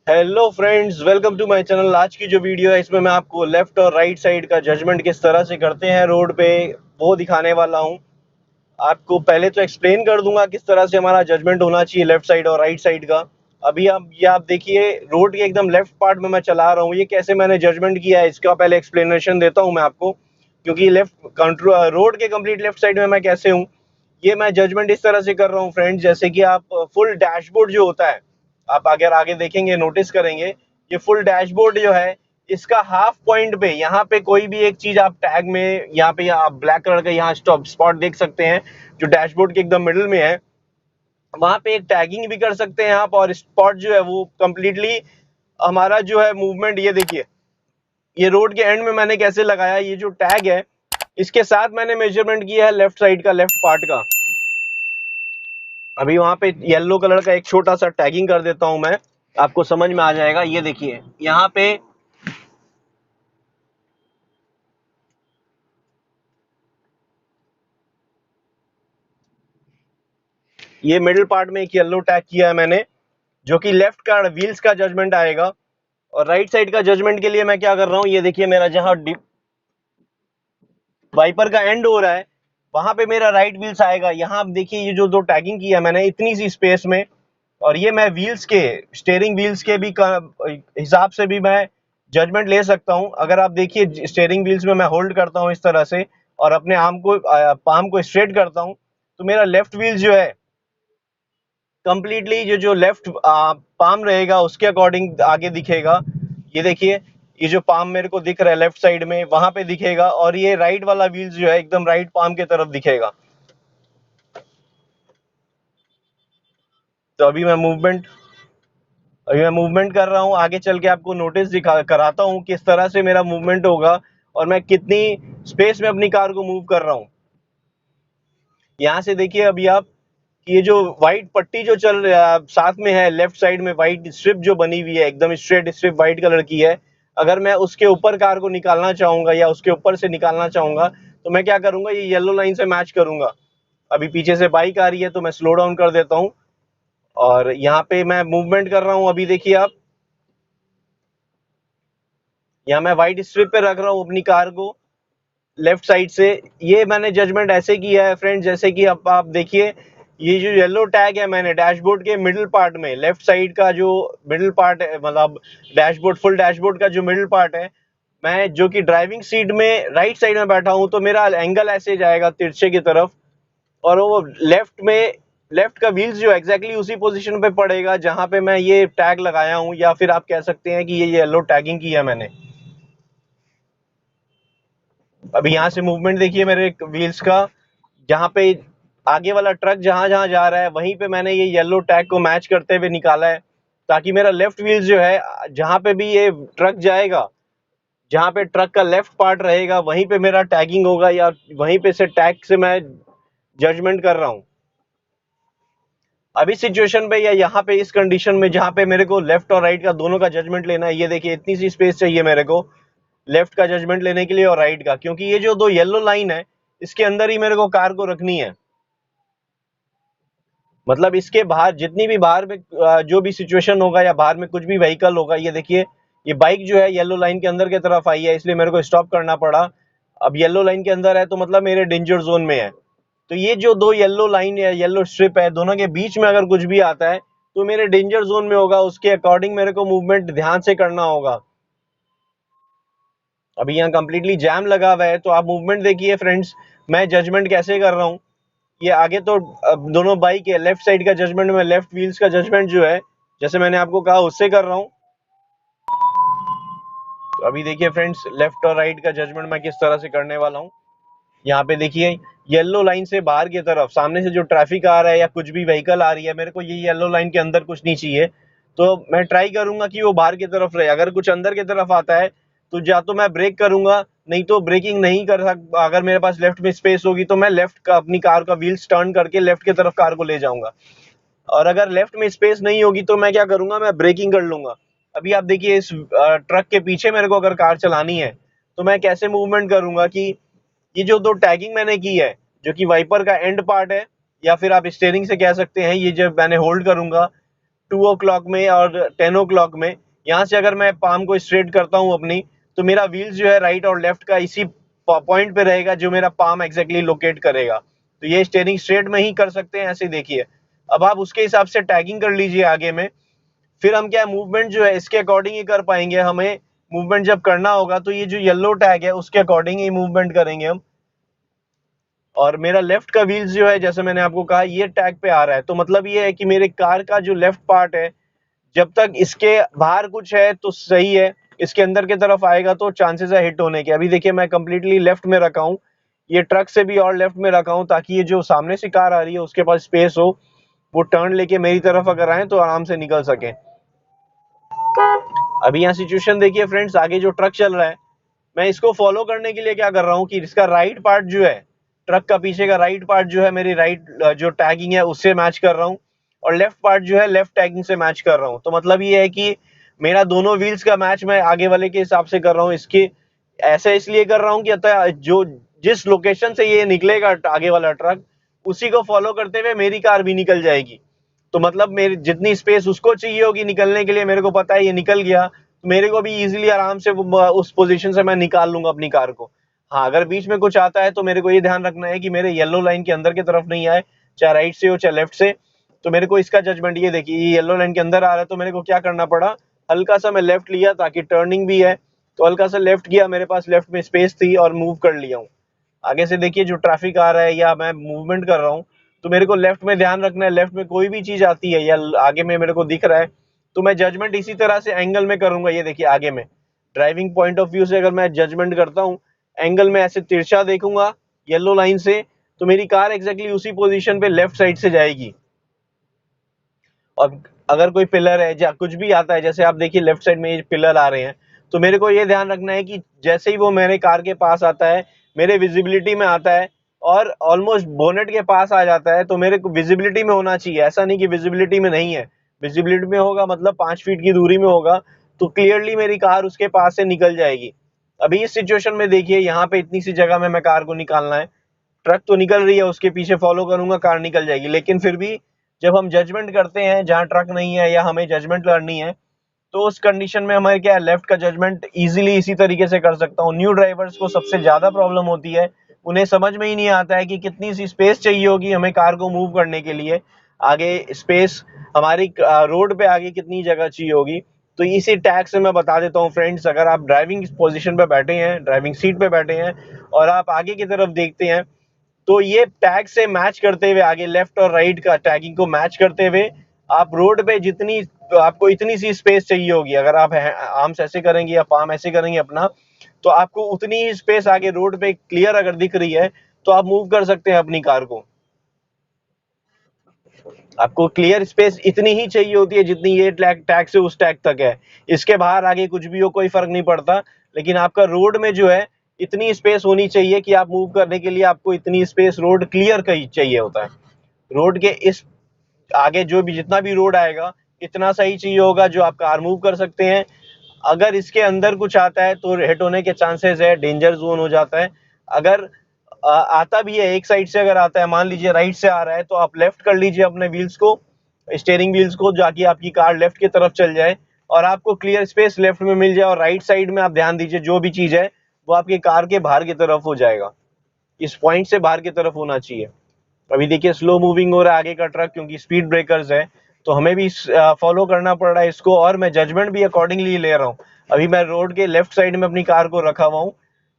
Hello friends, welcome to my channel. आज की जो वीडियो है इसमें मैं आपको लेफ्ट और राइट साइड का जजमेंट किस तरह से करते हैं रोड पे वो दिखाने वाला हूं। आपको पहले तो एक्सप्लेन कर दूंगा किस तरह से हमारा जजमेंट होना चाहिए लेफ्ट साइड और राइट साइड का। अभी आप देखिए, रोड के एकदम लेफ्ट पार्ट में मैं चला रहा हूँ। ये कैसे मैंने जजमेंट किया है इसका पहले एक्सप्लेनेशन देता हूँ मैं आपको, क्योंकि लेफ्ट रोड के कंप्लीट लेफ्ट साइड में मैं कैसे हूँ। ये मैं जजमेंट इस तरह से कर रहा हूँ फ्रेंड्स, जैसे कि आप फुल डैशबोर्ड जो होता है, आप अगर आगे देखेंगे नोटिस करेंगे, ये फुल डैशबोर्ड जो है इसका हाफ पॉइंट पे यहाँ पे कोई भी एक चीज आप टैग में यहाँ पे आप ब्लैक कलर का यहाँ स्टॉप स्पॉट देख सकते हैं जो डैशबोर्ड के एकदम मिडिल में है। वहां पे एक टैगिंग भी कर सकते हैं आप, और स्पॉट जो है वो कंप्लीटली हमारा जो है मूवमेंट। ये देखिए, ये रोड के एंड में मैंने कैसे लगाया, ये जो टैग है इसके साथ मैंने मेजरमेंट किया है लेफ्ट साइड का, लेफ्ट पार्ट का। अभी वहां पे येलो कलर का एक छोटा सा टैगिंग कर देता हूं मैं, आपको समझ में आ जाएगा। ये देखिए यहाँ पे ये मिडिल पार्ट में एक येलो टैग किया है मैंने, जो कि लेफ्ट का व्हील्स का जजमेंट आएगा। और राइट साइड का जजमेंट के लिए मैं क्या कर रहा हूँ, ये देखिए मेरा जहाँ वाइपर का एंड हो रहा है वहां पे मेरा राइट व्हील्स आएगा। यहाँ आप देखिए, ये जो दो टैगिंग किया मैंने इतनी सी स्पेस में, और ये मैं व्हील्स के स्टेयरिंग व्हील्स के भी हिसाब से भी मैं जजमेंट ले सकता हूँ। अगर आप देखिए स्टेयरिंग व्हील्स में मैं होल्ड करता हूँ इस तरह से और अपने आर्म को पाम को स्ट्रेट करता हूँ, तो मेरा लेफ्ट व्हील जो है कंप्लीटली जो लेफ्ट पाम रहेगा उसके अकॉर्डिंग आगे दिखेगा। ये देखिए, ये जो पाम मेरे को दिख रहा है लेफ्ट साइड में वहां पे दिखेगा, और ये राइट वाला व्हील जो है एकदम राइट पाम के तरफ दिखेगा। तो अभी मैं मूवमेंट कर रहा हूँ। आगे चल के आपको नोटिस दिखा कराता हूँ किस तरह से मेरा मूवमेंट होगा और मैं कितनी स्पेस में अपनी कार को मूव कर रहा हूँ। यहाँ से देखिए अभी आप, ये जो व्हाइट पट्टी जो चल रहा है साथ में है लेफ्ट साइड में, व्हाइट स्ट्रिप जो बनी हुई है एकदम स्ट्रेट स्ट्रिप व्हाइट कलर की है। अगर मैं उसके ऊपर कार को निकालना चाहूंगा या उसके ऊपर से निकालना चाहूंगा तो मैं क्या करूंगा, ये येलो लाइन से मैच करूंगा। अभी पीछे से बाइक आ रही है तो मैं स्लो डाउन कर देता हूँ, और यहाँ पे मैं मूवमेंट कर रहा हूँ। अभी देखिए आप, यहाँ मैं व्हाइट स्ट्रिप पे रख रहा हूँ अपनी कार को लेफ्ट साइड से। ये मैंने जजमेंट ऐसे किया है फ्रेंड, जैसे कि अब आप देखिए, ये जो येलो टैग है मैंने डैशबोर्ड के मिडिल पार्ट में लेफ्ट साइड का जो मिडिल पार्ट है, मतलब डैशबोर्ड फुल डैशबोर्ड का जो मिडिल पार्ट है, मैं जो कि ड्राइविंग सीट में राइट साइड में बैठा हूं, तो मेरा एंगल ऐसे जाएगा तिरछे की तरफ, और वो लेफ्ट का व्हील्स जो एग्जैक्टली उसी पोजीशन पे पड़ेगा जहां पे मैं ये टैग लगाया हूं, या फिर आप कह सकते हैं कि ये येलो टैगिंग किया मैंने। अभी यहाँ से मूवमेंट देखिए मेरे व्हील्स का, जहाँ पे आगे वाला ट्रक जहां जहां जा रहा है वहीं पे मैंने ये येलो टैग को मैच करते हुए निकाला है, ताकि मेरा लेफ्ट व्हील जो है जहां पे भी ये ट्रक जाएगा, जहां पे ट्रक का लेफ्ट पार्ट रहेगा वहीं पे मेरा टैगिंग होगा, या वहीं पे से टैग से मैं जजमेंट कर रहा हूँ। अभी सिचुएशन पे या यहाँ पे इस कंडीशन में जहाँ पे मेरे को लेफ्ट और राइट का दोनों का जजमेंट लेना है, ये देखिए इतनी सी स्पेस चाहिए मेरे को लेफ्ट का जजमेंट लेने के लिए और राइट का, क्योंकि ये जो दो येलो लाइन है इसके अंदर ही मेरे को कार को रखनी है। मतलब इसके बाहर जितनी भी बाहर में जो भी सिचुएशन होगा या बाहर में कुछ भी व्हीकल होगा, ये देखिए ये बाइक जो है येलो लाइन के अंदर की तरफ आई है इसलिए मेरे को स्टॉप करना पड़ा। अब येलो लाइन के अंदर है तो मतलब मेरे डेंजर जोन में है। तो ये जो दो येलो लाइन या येलो स्ट्रिप है, दोनों के बीच में अगर कुछ भी आता है तो मेरे डेंजर जोन में होगा, उसके अकॉर्डिंग मेरे को मूवमेंट ध्यान से करना होगा। अभी यहाँ कंप्लीटली जैम लगा हुआ है, तो आप मूवमेंट देखिए फ्रेंड्स, मैं जजमेंट कैसे कर रहा हूँ। ये आगे तो दोनों बाइक है, लेफ्ट साइड का जजमेंट में लेफ्ट व्हील्स का जजमेंट जो है जैसे मैंने आपको कहा उससे कर रहा हूँ। तो अभी देखिए फ्रेंड्स, लेफ्ट और राइट का जजमेंट मैं किस तरह से करने वाला हूँ। यहाँ पे देखिए येलो लाइन से बाहर की तरफ सामने से जो ट्रैफिक आ रहा है या कुछ भी व्हीकल आ रही है, मेरे को ये येलो लाइन के अंदर कुछ नहीं चाहिए, तो मैं ट्राई करूंगा कि वो बाहर की तरफ रहे। अगर कुछ अंदर की तरफ आता है तो या तो मैं ब्रेक करूंगा, नहीं तो ब्रेकिंग नहीं कर सकता। अगर मेरे पास लेफ्ट में स्पेस होगी तो मैं लेफ्ट का अपनी कार का व्हील्स टर्न करके लेफ्ट की तरफ कार को ले जाऊंगा, और अगर लेफ्ट में स्पेस नहीं होगी तो मैं क्या करूंगा, मैं ब्रेकिंग कर लूंगा। अभी आप देखिए इस ट्रक के पीछे मेरे को अगर कार चलानी है तो मैं कैसे मूवमेंट करूंगा कि ये जो दो टैगिंग मैंने की है जो कि वाइपर का एंड पार्ट है, या फिर आप स्टेयरिंग से कह सकते हैं, ये जब मैंने होल्ड करूंगा 2 o'clock में और 10 o'clock में, यहाँ से अगर मैं पाम को स्ट्रेट करता हूँ अपनी, तो मेरा व्हील्स जो है राइट और लेफ्ट का इसी पॉइंट पे रहेगा जो मेरा पाम एग्जैक्टली लोकेट करेगा। तो ये स्टीयरिंग स्ट्रेट में ही कर सकते हैं, ऐसे देखिए। अब आप उसके हिसाब से टैगिंग कर लीजिए आगे में। फिर हम क्या मूवमेंट जो है इसके अकॉर्डिंग ही कर पाएंगे। हमें मूवमेंट जब करना होगा तो ये जो येलो टैग है उसके अकॉर्डिंग ही मूवमेंट करेंगे हम। और मेरा लेफ्ट का व्हील्स जो है, जैसे मैंने आपको कहा, ये टैग पे आ रहा है, तो मतलब ये है कि मेरे कार का जो लेफ्ट पार्ट है, जब तक इसके बाहर कुछ है तो सही है, इसके अंदर की तरफ आएगा तो चांसेस है हिट होने के। अभी देखिए मैं कंप्लीटली लेफ्ट में रखा हूँ, ये ट्रक से भी और लेफ्ट में रखा हूँ, ताकि ये जो सामने से कार आ रही है उसके पास स्पेस हो, वो टर्न लेके मेरी तरफ अगर आए तो आराम से निकल सके। अभी यहाँ सिचुएशन देखिए फ्रेंड्स, आगे जो ट्रक चल रहा है, मैं इसको फॉलो करने के लिए क्या कर रहा हूँ कि इसका राइट पार्ट जो है, ट्रक का पीछे का राइट पार्ट जो है, मेरी राइट जो टैगिंग है उससे मैच कर रहा हूँ, और लेफ्ट पार्ट जो है लेफ्ट टैगिंग से मैच कर रहा हूँ। तो मतलब ये है कि मेरा दोनों व्हील्स का मैच मैं आगे वाले के हिसाब से कर रहा हूँ। इसके ऐसे इसलिए कर रहा हूँ कि अतः जो जिस लोकेशन से ये निकलेगा आगे वाला ट्रक, उसी को फॉलो करते हुए मेरी कार भी निकल जाएगी। तो मतलब मेरी जितनी स्पेस उसको चाहिए होगी निकलने के लिए, मेरे को पता है ये निकल गया, तो मेरे को भी इजीली आराम से उस पोजीशन से मैं निकाल लूंगा अपनी कार को। हाँ, अगर बीच में कुछ आता है तो मेरे को ये ध्यान रखना है कि मेरे येलो लाइन के अंदर की तरफ नहीं आए, चाहे राइट से हो चाहे लेफ्ट से। तो मेरे को इसका जजमेंट, ये देखिए ये येलो लाइन के अंदर आ रहा है, तो मेरे को क्या करना पड़ा, हल्का सा मैं लेफ्ट लिया ताकि टर्निंग भी है, तो हल्का सा लेफ्ट किया, मेरे पास लेफ्ट में स्पेस थी और मूव कर लिया हूँ। आगे से देखिए जो ट्रैफिक आ रहा है या मैं मूवमेंट कर रहा हूँ, तो मेरे को लेफ्ट में ध्यान रखना है। लेफ्ट में कोई भी चीज आती है या आगे में मेरे को दिख रहा है, तो मैं जजमेंट इसी तरह से एंगल में करूंगा। ये देखिए आगे में ड्राइविंग पॉइंट ऑफ व्यू से अगर मैं जजमेंट करता हूँ, एंगल में ऐसे तिरछा देखूंगा येलो लाइन से, तो मेरी कार एग्जैक्टली उसी पोजीशन पे लेफ्ट साइड से जाएगी। और अगर कोई पिलर है या कुछ भी आता है, जैसे आप देखिए लेफ्ट साइड में ये पिलर आ रहे हैं, तो मेरे को ये ध्यान रखना है कि जैसे ही वो मेरे कार के पास आता है, मेरे विजिबिलिटी में आता है और ऑलमोस्ट बोनेट के पास आ जाता है, तो मेरे को विजिबिलिटी में होना चाहिए। ऐसा नहीं कि विजिबिलिटी में नहीं है, विजिबिलिटी में होगा मतलब 5 फीट की दूरी में होगा, तो क्लियरली मेरी कार उसके पास से निकल जाएगी। अभी इस सिचुएशन में देखिए, यहाँ पे इतनी सी जगह में मैं कार को निकालना है, ट्रक तो निकल रही है, उसके पीछे फॉलो करूंगा, कार निकल जाएगी। लेकिन फिर भी जब हम जजमेंट करते हैं जहां ट्रक नहीं है या हमें जजमेंट करनी है, तो उस कंडीशन में हमारे क्या है, लेफ्ट का जजमेंट इजीली इसी तरीके से कर सकता हूँ। न्यू ड्राइवर्स को सबसे ज्यादा प्रॉब्लम होती है, उन्हें समझ में ही नहीं आता है कि कितनी सी स्पेस चाहिए होगी हमें कार को मूव करने के लिए। आगे स्पेस हमारी रोड पे आगे कितनी जगह चाहिए होगी, तो इसी टैग से मैं बता देता हूँ फ्रेंड्स। अगर आप ड्राइविंग पोजीशन पे बैठे हैं, ड्राइविंग सीट पे बैठे हैं और आप आगे की तरफ देखते हैं, तो ये टैग से मैच करते हुए, आगे लेफ्ट और राइट का टैगिंग को मैच करते हुए, आप रोड पे जितनी, तो आपको इतनी सी स्पेस चाहिए होगी, अगर आप आर्म्स ऐसे करेंगे या पाम ऐसे करेंगे अपना, तो आपको उतनी ही स्पेस आगे रोड पे क्लियर अगर दिख रही है, तो आप मूव कर सकते हैं अपनी कार को। आपको क्लियर स्पेस इतनी ही चाहिए होती है जितनी ये टैग से उस टैग तक है। इसके बाहर आगे कुछ भी हो कोई फर्क नहीं पड़ता, लेकिन आपका रोड में जो है इतनी स्पेस होनी चाहिए कि आप मूव करने के लिए आपको इतनी स्पेस रोड क्लियर का ही चाहिए होता है। रोड के इस आगे जो भी जितना भी रोड आएगा, इतना सही चाहिए होगा जो आप कार मूव कर सकते हैं। अगर इसके अंदर कुछ आता है तो हिट होने के चांसेस है, डेंजर जोन हो जाता है। अगर आता भी है एक साइड से, अगर आता है मान लीजिए राइट से आ रहा है, तो आप लेफ्ट कर लीजिए अपने व्हील्स को, स्टीयरिंग व्हील्स को, जाके आपकी कार लेफ्ट की तरफ चल जाए और आपको क्लियर स्पेस लेफ्ट में मिल जाए। और राइट साइड में आप ध्यान दीजिए जो भी चीज है वो आपकी कार के बाहर की तरफ हो जाएगा, इस पॉइंट से बाहर की तरफ होना चाहिए। अभी देखिए स्लो मूविंग हो रहा है आगे का ट्रक, क्योंकि स्पीड ब्रेकर्स है, तो हमें भी फॉलो करना पड़ रहा है इसको, और मैं जजमेंट भी अकॉर्डिंगली ले रहा हूँ। अभी मैं रोड के लेफ्ट साइड में अपनी कार को रखा हुआ हूँ,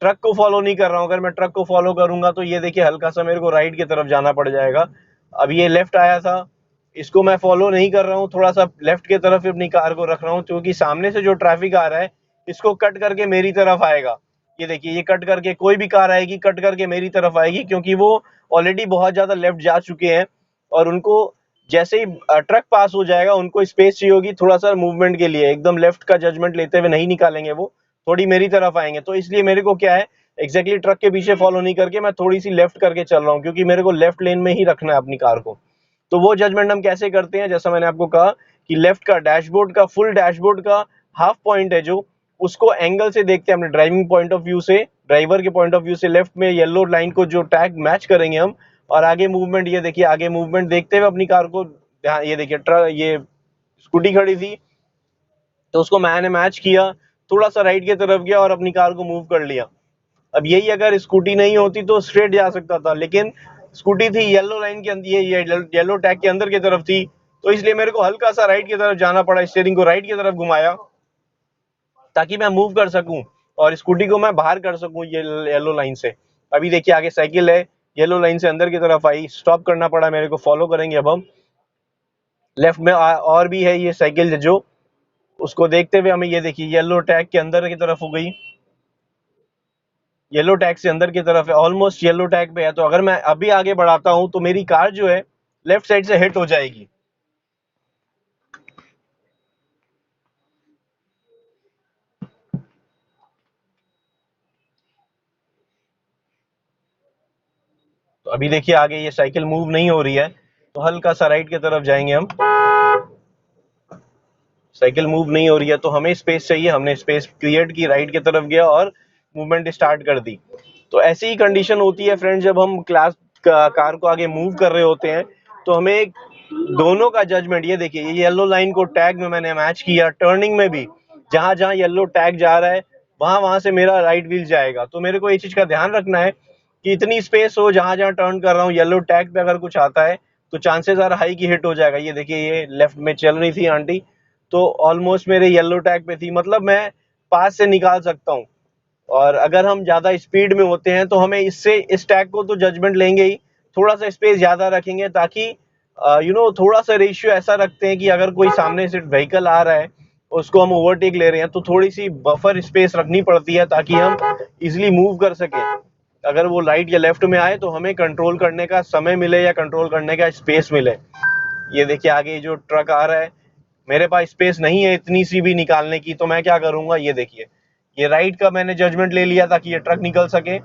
ट्रक को फॉलो नहीं कर रहा हूँ। अगर मैं ट्रक को फॉलो करूंगा तो ये देखिए हल्का सा मेरे को राइट की तरफ जाना पड़ जाएगा। अभी ये लेफ्ट आया था, इसको मैं फॉलो नहीं कर रहा हूँ, थोड़ा सा लेफ्ट की तरफ अपनी कार को रख रहा हूँ, क्योंकि सामने से जो ट्रैफिक आ रहा है इसको कट करके मेरी तरफ आएगा। ये देखिए ये कट करके, कोई भी कार आएगी कट करके मेरी तरफ आएगी, क्योंकि वो ऑलरेडी बहुत ज्यादा लेफ्ट जा चुके हैं और उनको जैसे ही ट्रक पास हो जाएगा उनको स्पेस चाहिए होगी थोड़ा सा मूवमेंट के लिए, एकदम लेफ्ट का जजमेंट लेते हुए नहीं निकालेंगे, वो थोड़ी मेरी तरफ आएंगे। तो इसलिए मेरे को क्या है, एग्जैक्टली ट्रक के पीछे फॉलो नहीं करके मैं थोड़ी सी लेफ्ट करके चल रहा हूँ, क्योंकि मेरे को लेफ्ट लेन में ही रखना है अपनी कार को। तो वो जजमेंट हम कैसे करते हैं, जैसा मैंने आपको कहा कि लेफ्ट का डैशबोर्ड का, फुल डैशबोर्ड का हाफ पॉइंट है जो, उसको एंगल से देखते हैं अपने ड्राइविंग पॉइंट ऑफ व्यू से, ड्राइवर के पॉइंट ऑफ व्यू से लेफ्ट में येलो लाइन को जो टैग मैच करेंगे हम। और आगे मूवमेंट, ये देखिए आगे मूवमेंट देखते हुए अपनी कार को, ये देखिए ये स्कूटी खड़ी थी, तो उसको मैंने मैच किया, थोड़ा सा राइट की तरफ गया और अपनी कार को मूव कर लिया। अब यही अगर स्कूटी नहीं होती तो स्ट्रेट जा सकता था, लेकिन स्कूटी थी येलो लाइन के अंदर, ये येलो टैग के अंदर की तरफ थी, तो इसलिए मेरे को हल्का सा राइट की तरफ जाना पड़ा, स्टीयरिंग को राइट की तरफ घुमाया ताकि मैं मूव कर सकूं और स्कूटी को मैं बाहर कर सकूं ये येलो लाइन से। अभी देखिए आगे साइकिल है, येलो लाइन से अंदर की तरफ आई, स्टॉप करना पड़ा मेरे को, फॉलो करेंगे अब हम। लेफ्ट में और भी है ये साइकिल जो, उसको देखते हुए हमें, ये देखिए येलो टैग के अंदर की तरफ हो गई, येलो टैग से अंदर की तरफ है, ऑलमोस्ट येलो टैग पे है। तो अगर मैं अभी आगे बढ़ाता हूं तो मेरी कार जो है लेफ्ट साइड से हिट हो जाएगी। तो अभी देखिए आगे ये साइकिल मूव नहीं हो रही है, तो हल्का सा राइट की तरफ जाएंगे हम। साइकिल मूव नहीं हो रही है तो हमें स्पेस चाहिए, हमने स्पेस क्रिएट की, राइट की तरफ गया और मूवमेंट स्टार्ट कर दी। तो ऐसी ही कंडीशन होती है फ्रेंड, जब हम कार को आगे मूव कर रहे होते हैं तो हमें दोनों का जजमेंट, ये देखिए ये येलो लाइन को टैग में मैंने मैच किया, टर्निंग में भी जहां जहां येलो टैग जा रहा है वहां वहां से मेरा राइट व्हील जाएगा। तो मेरे को ये चीज का ध्यान रखना है कि इतनी स्पेस हो, जहां जहां टर्न कर रहा हूँ येलो टैग पे अगर कुछ आता है तो चांसेस आर हाई की हिट हो जाएगा। ये देखिए ये लेफ्ट में चल रही थी आंटी, तो ऑलमोस्ट मेरे येलो टैग पे थी, मतलब मैं पास से निकाल सकता हूँ। और अगर हम ज्यादा स्पीड में होते हैं तो हमें इससे, इस टैग को तो जजमेंट लेंगे ही, थोड़ा सा स्पेस ज्यादा रखेंगे ताकि थोड़ा सा रेशियो ऐसा रखते हैं कि अगर कोई सामने से व्हीकल आ रहा है, उसको हम ओवरटेक ले रहे हैं, तो थोड़ी सी बफर स्पेस रखनी पड़ती है ताकि हम इजिली मूव कर सकें। अगर वो राइट या लेफ्ट में आए तो हमें कंट्रोल करने का समय मिले या कंट्रोल करने का स्पेस मिले। ये देखिए आगे जो ट्रक आ रहा है, मेरे पास स्पेस नहीं है इतनी सी भी निकालने की, तो मैं क्या करूंगा, ये देखिए ये राइट का मैंने जजमेंट ले लिया ताकि ये ट्रक निकल सके।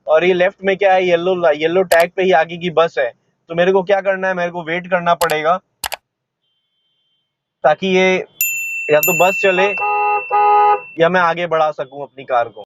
और ये लेफ्ट में क्या है, येलो टैग पे ही आगे की बस है, तो मेरे को क्या करना है, मेरे को वेट करना पड़ेगा ताकि ये या तो बस चले या मैं आगे बढ़ा सकूं अपनी कार को।